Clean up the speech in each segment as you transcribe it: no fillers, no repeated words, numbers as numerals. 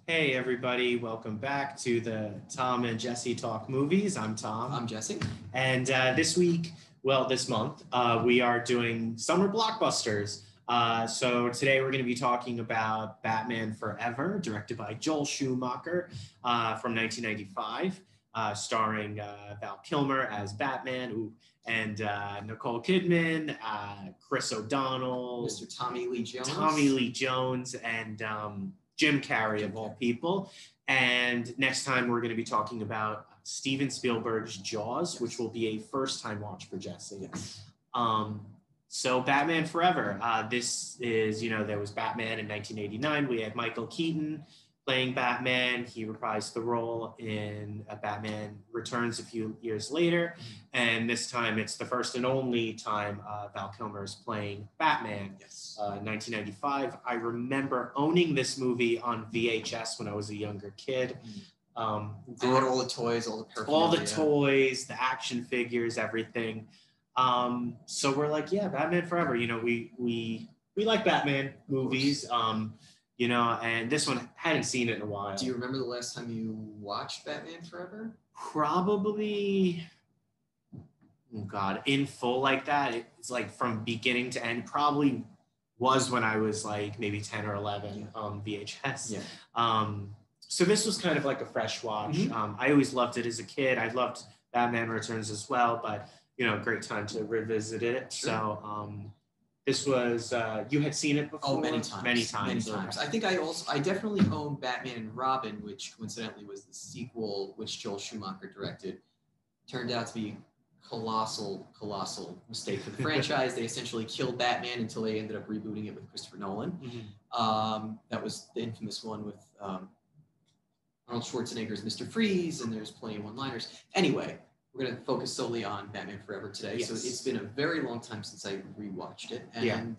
Hey everybody, welcome back to the Tom and Jesse Talk Movies. I'm Tom. I'm Jesse. And this month, we are doing summer blockbusters. So today we're going to be talking about Batman Forever, directed by Joel Schumacher from 1995, starring Val Kilmer as Batman, and Nicole Kidman, Chris O'Donnell, Mr. Tommy Lee Jones, and Jim Carrey of all people. And next time we're going to be talking about Steven Spielberg's Jaws, which will be a first-time watch for Jesse. So Batman Forever. This is, there was Batman in 1989. We had Michael Keaton playing Batman. He reprised the role in Batman Returns a few years later. And this time it's the first and only time Val Kilmer is playing Batman. Yes. 1995. I remember owning this movie on VHS when I was a younger kid. They had all the toys, all the paraphernalia. All the toys, the action figures, everything. So we're like, yeah, Batman Forever. We like Batman movies. And this one, hadn't seen it in a while. Do you remember the last time you watched Batman Forever? Probably, in full like that. It's like from beginning to end. Probably was when I was like maybe 10 or 11 on VHS. Yeah. So this was kind of like a fresh watch. I always loved it as a kid. I loved Batman Returns as well, but great time to revisit it. Sure. So this was, you had seen it before? Oh, many times. Okay. I think I definitely own Batman and Robin, which coincidentally was the sequel, which Joel Schumacher directed. Turned out to be colossal mistake for the franchise. They essentially killed Batman until they ended up rebooting it with Christopher Nolan. That was the infamous one with Arnold Schwarzenegger's Mr. Freeze, and there's plenty of one-liners. Anyway, we're going to focus solely on Batman Forever today. Yes. So it's been a very long time since I rewatched it. And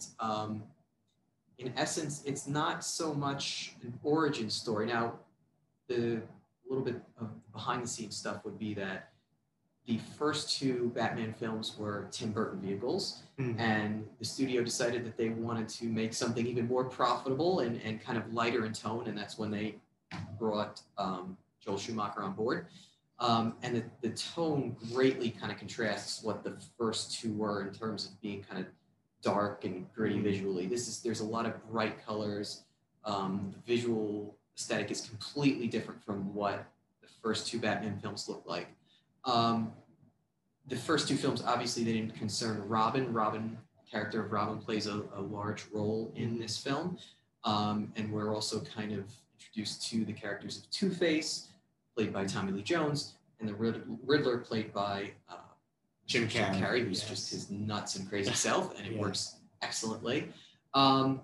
in essence, it's not so much an origin story. Now, the little bit of behind-the-scenes stuff would be that the first two Batman films were Tim Burton vehicles, and the studio decided that they wanted to make something even more profitable and kind of lighter in tone, and that's when they brought Joel Schumacher on board. And the tone greatly kind of contrasts what the first two were in terms of being kind of dark and gritty visually. There's a lot of bright colors. The visual aesthetic is completely different from what the first two Batman films looked like. The first two films, obviously, they didn't concern Robin. Character of Robin plays a large role in this film. And we're also kind of introduced to the characters of Two-Face, played by Tommy Lee Jones, and the Riddler, played by Jim Carrey, who's just his nuts and crazy self, and it works excellently. So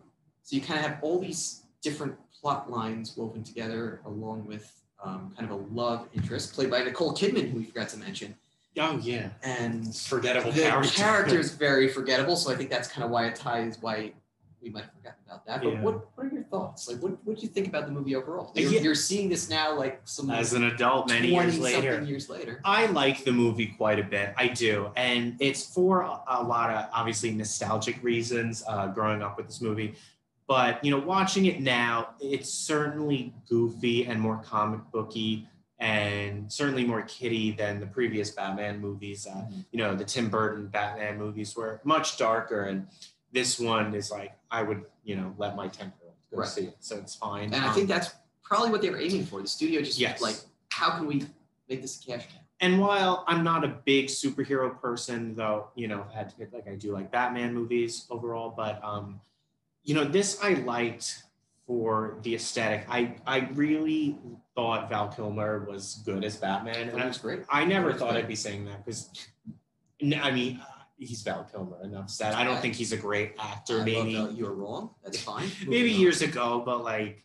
you kind of have all these different plot lines woven together, along with kind of a love interest, played by Nicole Kidman, who we forgot to mention. Oh, yeah. And forgettable the character is very forgettable, so I think that's kind of why we might have forgotten about that. But what are your thoughts? Like, what do you think about the movie overall? You're seeing this now, like, as an adult, many years later. I like the movie quite a bit. I do. And it's for a lot of, obviously, nostalgic reasons, growing up with this movie. But, watching it now, it's certainly goofy and more comic booky and certainly more kiddie than the previous Batman movies. The Tim Burton Batman movies were much darker, and this one is like, I would, let my 10-year-old go see it. So it's fine. And I think that's probably what they were aiming for. The studio just like, how can we make this a cash cow? And while I'm not a big superhero person, though, I had to pick, like, I do like Batman movies overall, but, this I liked for the aesthetic. I really thought Val Kilmer was good as Batman. And that was great. I never thought I'd be saying that because, he's Val Kilmer, enough said. I don't think he's a great actor. Maybe you're wrong. That's fine. Maybe years ago, but like,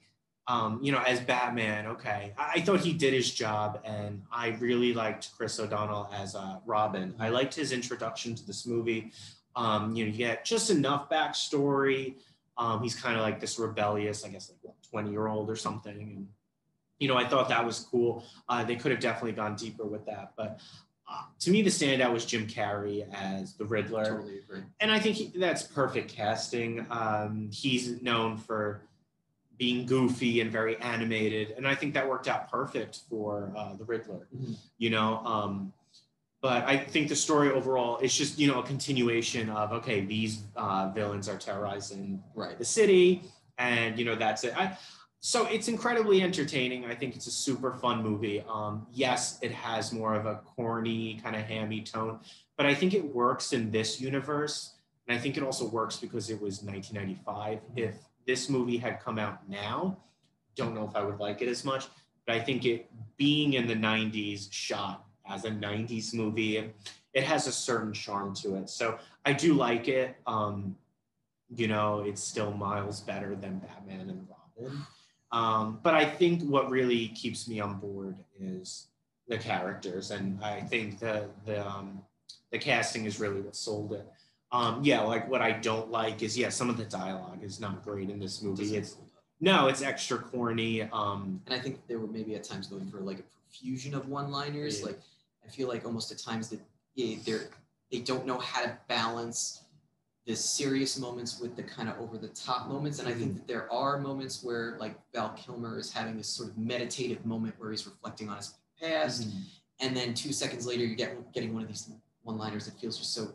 as Batman, okay. I thought he did his job, and I really liked Chris O'Donnell as Robin. I liked his introduction to this movie. You get just enough backstory. He's kind of like this rebellious, I guess, like 20-year-old or something. And, I thought that was cool. They could have definitely gone deeper with that, but to me, the standout was Jim Carrey as the Riddler. Totally agree. And I think that's perfect casting. He's known for being goofy and very animated. And I think that worked out perfect for the Riddler, you know. But I think the story overall is just, you know, a continuation of, okay, these villains are terrorizing the city, and, you know, that's it. So it's incredibly entertaining. I think it's a super fun movie. Yes, it has more of a corny, kind of hammy tone, but I think it works in this universe. And I think it also works because it was 1995. If this movie had come out now, don't know if I would like it as much, but I think it being in the 90s, shot as a 90s movie, it has a certain charm to it. So I do like it. You know, it's still miles better than Batman and Robin. But I think what really keeps me on board is the characters. And I think the casting is really what sold it. Yeah, like what I don't like is, some of the dialogue is not great in this movie. It's extra corny. And I think they were maybe at times going for like a profusion of one-liners. Yeah. Like I feel like almost at times that they don't know how to balance the serious moments with the kind of over-the-top moments. And I think that there are moments where like Val Kilmer is having this sort of meditative moment where he's reflecting on his past, and then 2 seconds later you're getting one of these one-liners that feels just so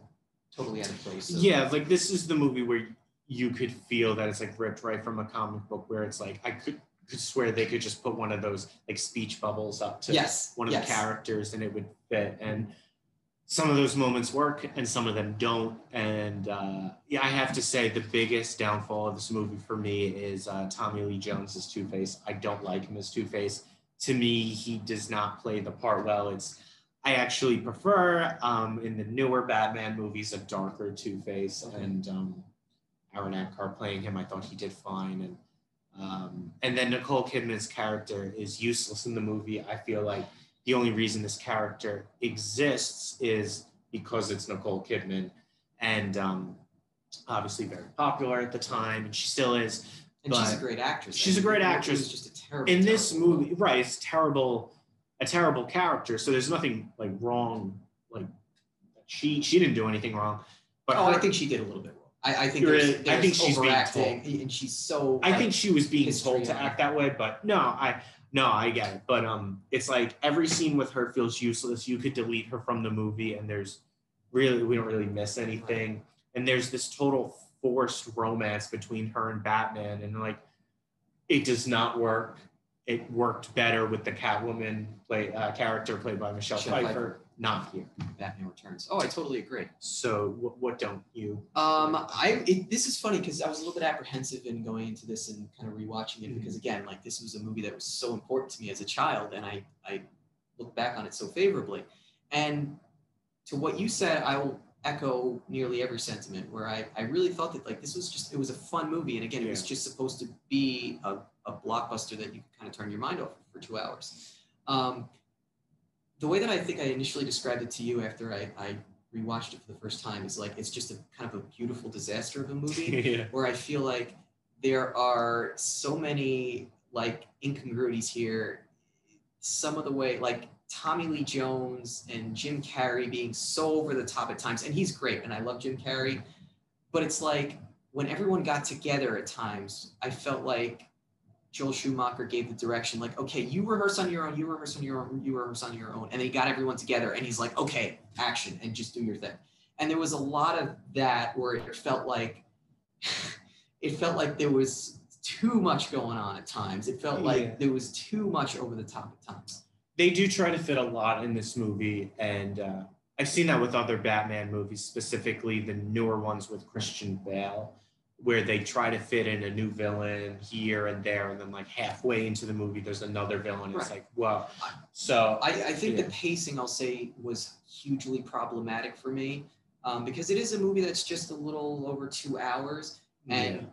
totally out of place. So. Yeah, like this is the movie where you could feel that it's like ripped right from a comic book, where it's like I could swear they could just put one of those like speech bubbles up to one of the characters and it would fit. And some of those moments work and some of them don't. And I have to say the biggest downfall of this movie for me is Tommy Lee Jones' Two-Face. I don't like him as Two-Face. To me, he does not play the part well. I actually prefer in the newer Batman movies a darker Two-Face, and Aaron Eckhart playing him, I thought he did fine. And then Nicole Kidman's character is useless in the movie. I feel like the only reason this character exists is because it's Nicole Kidman, and obviously very popular at the time, and she still is. And she's a great actress. She's a great actress. It's just a terrible. In this movie, right? It's a terrible character. So there's nothing like wrong. Like she didn't do anything wrong. But I think she did a little bit wrong. I think she's overacting, and she's so. I think she was being told to act that way, but no, I get it. But it's like every scene with her feels useless. You could delete her from the movie, and we don't really miss anything. Right. And there's this total forced romance between her and Batman, and like it does not work. It worked better with the Catwoman character played by Michelle Pfeiffer. Not here. Batman Returns. Oh, I totally agree. So what don't you? This is funny because I was a little bit apprehensive in going into this and kind of rewatching it because again, like this was a movie that was so important to me as a child, and I look back on it so favorably. And to what you said, I will echo nearly every sentiment. Where I really thought that like this was it was a fun movie, and again, it was just supposed to be a blockbuster that you could kind of turn your mind off for 2 hours. The way that I think I initially described it to you after I rewatched it for the first time is like it's just a kind of a beautiful disaster of a movie where I feel like there are so many like incongruities here. Some of the way like Tommy Lee Jones and Jim Carrey being so over the top at times, and he's great, and I love Jim Carrey, but it's like when everyone got together at times, I felt like Joel Schumacher gave the direction, like, okay, you rehearse on your own, you rehearse on your own, you rehearse on your own. And then he got everyone together and he's like, okay, action, and just do your thing. And there was a lot of that where it felt like there was too much going on at times. It felt like there was too much over the top at times. They do try to fit a lot in this movie. And I've seen that with other Batman movies, specifically the newer ones with Christian Bale, where they try to fit in a new villain here and there, and then like halfway into the movie, there's another villain. It's like, wow. So I think the pacing, I'll say, was hugely problematic for me because it is a movie that's just a little over 2 hours. And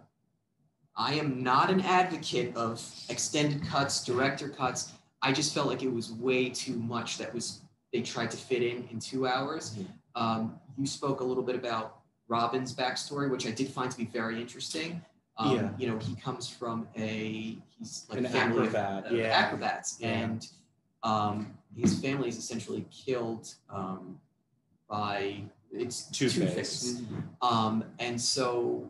I am not an advocate of extended cuts, director cuts. I just felt like it was way too much they tried to fit in 2 hours. You spoke a little bit about Robin's backstory, which I did find to be very interesting. You know, he comes from he's like an family acrobat, of acrobats, and his family is essentially killed by Two-Face. And so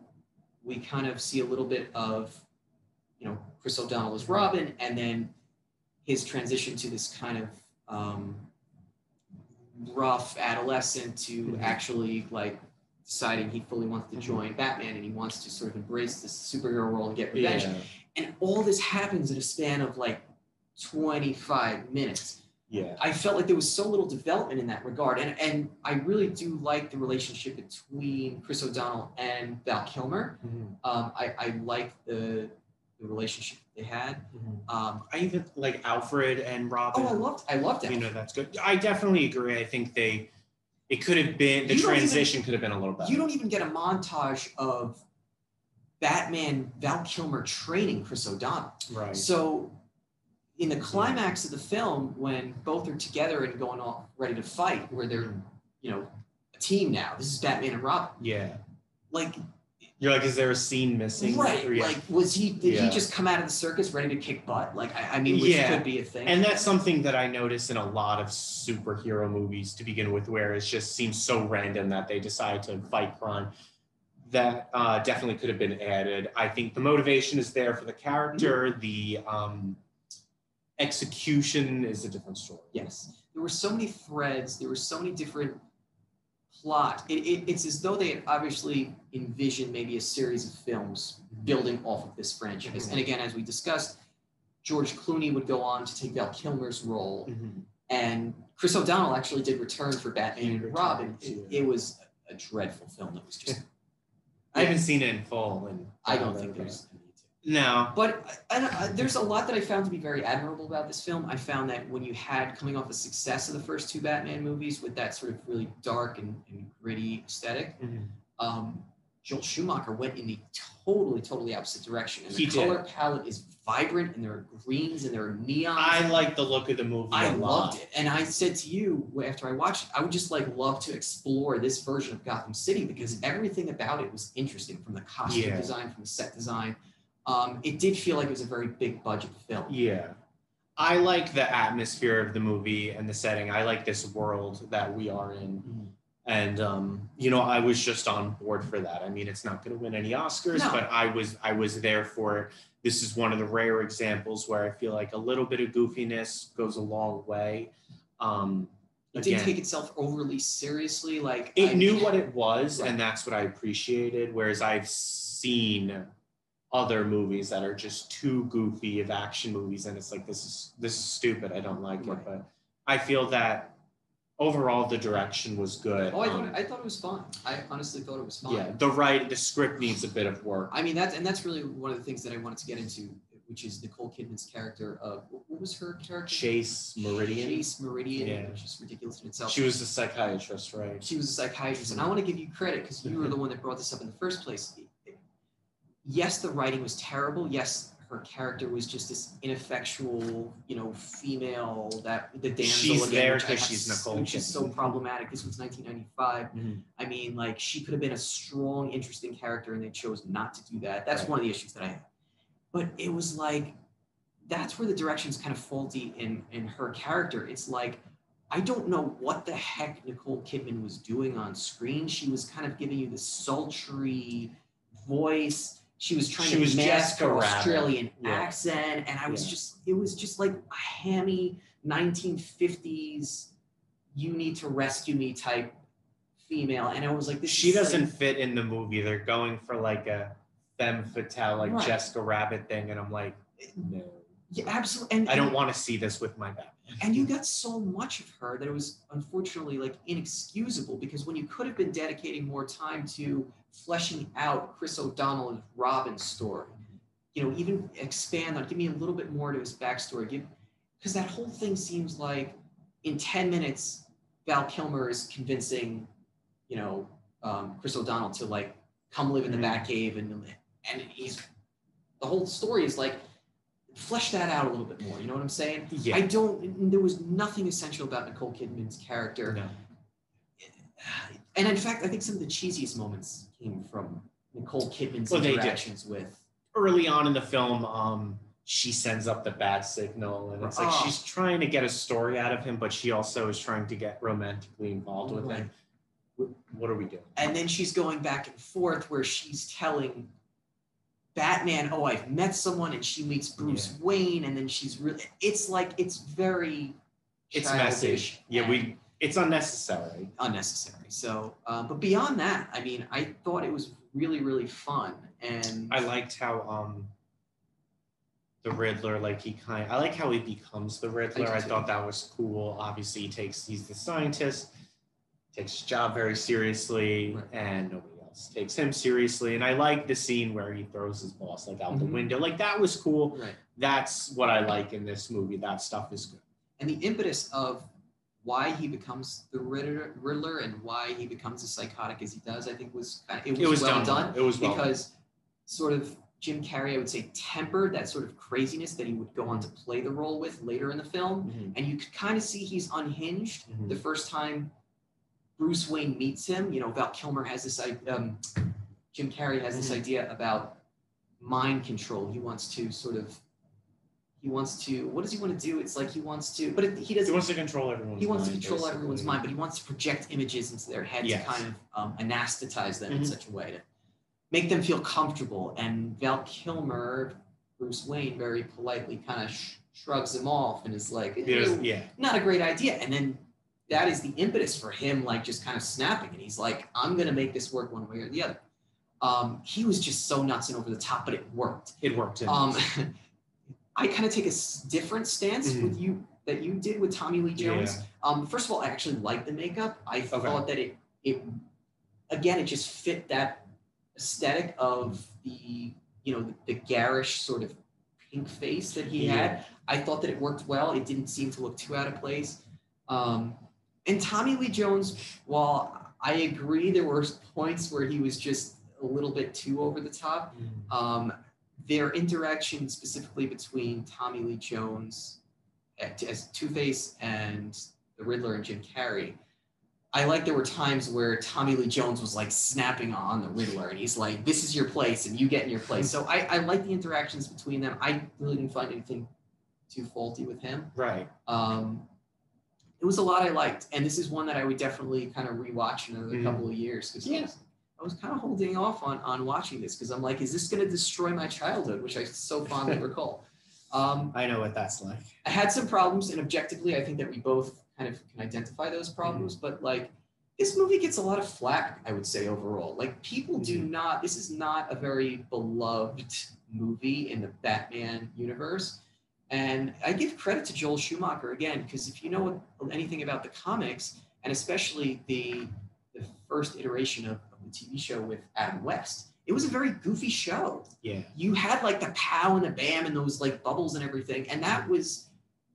we kind of see a little bit of, you know, Chris O'Donnell as Robin, and then his transition to this kind of rough adolescent to actually like deciding he fully wants to join Batman and he wants to sort of embrace this superhero role and get revenge. Yeah. And all this happens in a span of like 25 minutes. Yeah. I felt like there was so little development in that regard. And I really do like the relationship between Chris O'Donnell and Val Kilmer. I like the relationship they had. I even like Alfred and Robin. Oh, I loved it. You know, that's good. I definitely agree. I think it could have been, the transition could have been a little better. You don't even get a montage of Batman, Val Kilmer training Chris O'Donnell. Right. So in the climax of the film, when both are together and going all ready to fight, where they're, you know, a team now, this is Batman and Robin. Yeah. Like, you're like, is there a scene missing? Right. Like, did he just come out of the circus ready to kick butt? Like, I mean, which could be a thing. And that's something that I notice in a lot of superhero movies to begin with, where it just seems so random that they decide to fight crime. That definitely could have been added. I think the motivation is there for the character. The execution is a different story. Yes. There were so many threads. There were so many different plot. It's as though they had obviously envisioned maybe a series of films building off of this franchise. And again, as we discussed, George Clooney would go on to take Val Kilmer's role, and Chris O'Donnell actually did return for Batman and Robin. It was a dreadful film that was just... I haven't seen it in full. And I don't think there's... No. But there's a lot that I found to be very admirable about this film. I found that when you had, coming off the success of the first two Batman movies with that sort of really dark and gritty aesthetic, Joel Schumacher went in the totally opposite direction. And the color palette is vibrant, and there are greens and there are neons. I like the look of the movie a lot. I loved it. And I said to you, after I watched it, I would just like love to explore this version of Gotham City, because everything about it was interesting, from the costume design, from the set design. It did feel like it was a very big budget film. Yeah. I like the atmosphere of the movie and the setting. I like this world that we are in. And, you know, I was just on board for that. I mean, it's not going to win any Oscars, but I was there for it. This is one of the rare examples where I feel like a little bit of goofiness goes a long way. It didn't take itself overly seriously. Like, it knew what it was, and that's what I appreciated. Whereas I've seen other movies that are just too goofy of action movies, and it's like, this is stupid. I don't like it. But I feel that overall the direction was good. Oh, I thought it was fun. I honestly thought it was fun. Yeah, the script needs a bit of work. I mean, that's really one of the things that I wanted to get into, which is Nicole Kidman's character. What was her character? Chase Meridian. Which is ridiculous in itself. She was a psychiatrist, right? She was a psychiatrist, and I want to give you credit because you were the one that brought this up in the first place. Yes, the writing was terrible. Yes, her character was just this ineffectual, you know, female, that the damsel. She's there because she's Nicole Kidman. Which is so problematic. This was 1995. I mean, like, she could have been a strong, interesting character, and they chose not to do that. That's one of the issues that I have. But it was like, that's where the direction's kind of faulty in her character. It's like, I don't know what the heck Nicole Kidman was doing on screen. She was kind of giving you this sultry voice. She was trying to mask her Australian accent, and I was just, it was just like a hammy 1950s, you need to rescue me type female. And I was like, she doesn't fit in the movie. They're going for like a femme fatale, like Jessica Rabbit thing, and I'm like, no. Yeah, absolutely. And I don't want to see this with my Batman. And you got so much of her that it was unfortunately like inexcusable, because when you could have been dedicating more time to fleshing out Chris O'Donnell and Robin's story, you know, even expand on, give me a little bit more to his backstory, because that whole thing seems like in 10 minutes, Val Kilmer is convincing, you know, Chris O'Donnell to like come live in the Batcave, and the whole story is like, flesh that out a little bit more. You know what I'm saying? Yeah. There was nothing essential about Nicole Kidman's character. No. And in fact, I think some of the cheesiest moments came from Nicole Kidman's interactions with. Early on in the film, she sends up the bat signal, and it's like she's trying to get a story out of him, but she also is trying to get romantically involved with him. What are we doing? And then she's going back and forth where she's telling Batman, oh, I've met someone, and she meets Bruce Wayne, and then she's really, it's very it's messy. Yeah, it's unnecessary. So, but beyond that, I mean, I thought it was really, really fun. And I liked how the Riddler, I like how he becomes the Riddler. I thought that was cool. Obviously, he's the scientist, takes his job very seriously, and nobody else takes him seriously. And I like the scene where he throws his boss out the window. That was cool. Right. That's what I like in this movie. That stuff is good. And the impetus of why he becomes the Riddler and why he becomes as psychotic as he does, I think was well done. It was well because sort of Jim Carrey, I would say, tempered that sort of craziness that he would go on to play the role with later in the film. And you could kind of see he's unhinged the first time Bruce Wayne meets him. Val Kilmer has this idea, Jim Carrey has this idea about mind control. He wants to, what does he want to do? It's like he wants to control everyone's mind. He wants to control everyone's mind, but he wants to project images into their head to kind of anesthetize them in such a way to make them feel comfortable. And Val Kilmer, Bruce Wayne, very politely kind of shrugs him off and is like, not a great idea. And then that is the impetus for him, just kind of snapping. And he's like, I'm going to make this work one way or the other. He was just so nuts and over the top, but it worked. It worked. I kind of take a different stance with you that you did with Tommy Lee Jones. First of all, I actually liked the makeup. I thought that it just fit that aesthetic of the garish sort of pink face that he had. I thought that it worked well. It didn't seem to look too out of place. And Tommy Lee Jones, while I agree there were points where he was just a little bit too over the top, their interaction specifically between Tommy Lee Jones as Two-Face and the Riddler and Jim Carrey, I like there were times where Tommy Lee Jones was snapping on the Riddler, and he's like, this is your place, and you get in your place. So I like the interactions between them. I really didn't find anything too faulty with him. Right. It was a lot I liked, and this is one that I would definitely kind of rewatch in another couple of years, because I was kind of holding off on watching this, because I'm like, is this going to destroy my childhood, which I so fondly recall? I know what that's like. I had some problems, and objectively, I think that we both kind of can identify those problems, but this movie gets a lot of flack, I would say, overall. People do not, this is not a very beloved movie in the Batman universe. And I give credit to Joel Schumacher again, because if you know anything about the comics, and especially the first iteration of the TV show with Adam West, it was a very goofy show. Yeah. You had the pow and the bam and those bubbles and everything. And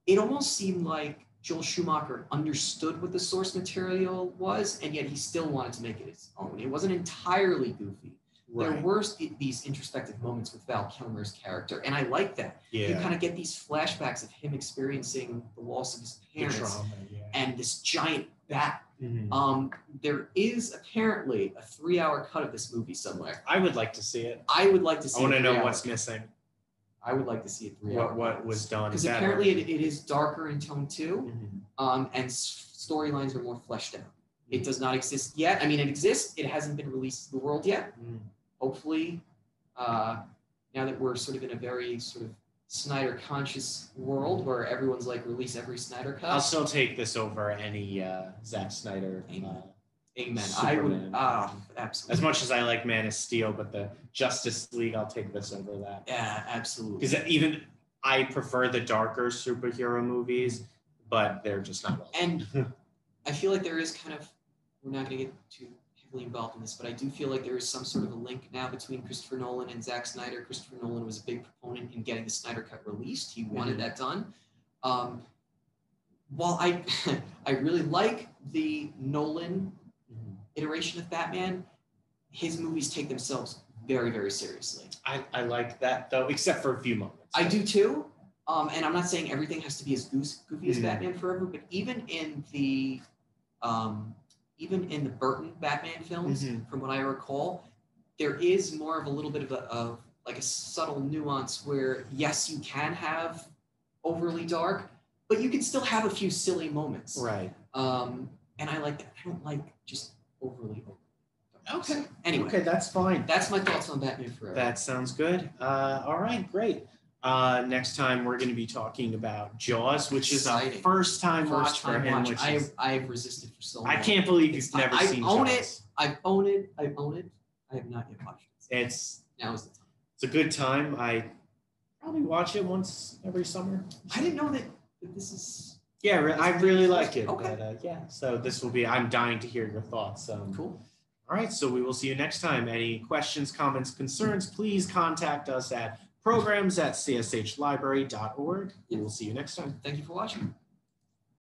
it almost seemed like Joel Schumacher understood what the source material was, and yet he still wanted to make it his own. It wasn't entirely goofy. Right. There were these introspective moments with Val Kilmer's character, and I like that. Yeah. You kind of get these flashbacks of him experiencing the loss of his parents and this giant bat. There is apparently a 3-hour cut of this movie somewhere. I would like to see it. I would like to see it. I want to know what's missing. I would like to see it 3 hours. What was done? Because apparently it is darker in tone too, and storylines are more fleshed out. It does not exist yet. I mean, it exists. It hasn't been released to the world yet. Hopefully, now that we're sort of in a very sort of Snyder conscious world where everyone's release every Snyder cut. I'll still take this over any Zack Snyder. Amen. Superman. I would, absolutely. As much as I like Man of Steel, but the Justice League, I'll take this over that. Yeah, absolutely. Because even I prefer the darker superhero movies, but they're just not well. And I feel like there is we're not going to get too heavily involved in this, but I do feel like there is some sort of a link now between Christopher Nolan and Zack Snyder. Christopher Nolan was a big proponent in getting the Snyder Cut released. He wanted that done. While I really like the Nolan iteration of Batman, his movies take themselves very, very seriously. I like that, though, except for a few moments. I do, too. And I'm not saying everything has to be as goofy as Batman Forever, but even in the Burton Batman films, from what I recall, there is more of a little bit of a subtle nuance where, yes, you can have overly dark, but you can still have a few silly moments. Right. And I like that. I don't like just overly dark. Okay. Anyway. Okay, that's fine. That's my thoughts on Batman Forever. That sounds good. All right, great. Next time we're going to be talking about Jaws, which is a first-time watch for him. Which I've resisted for so long. I can't believe you've never seen Jaws. I own it. I have not yet watched it. Now is the time. It's a good time. I probably watch it once every summer. I didn't know that this is... Yeah, I really like it. Okay. But, yeah, so this will be... I'm dying to hear your thoughts. Cool. All right, so we will see you next time. Any questions, comments, concerns, please contact us at programs@cshlibrary.org. We will see you next time. Thank you for watching.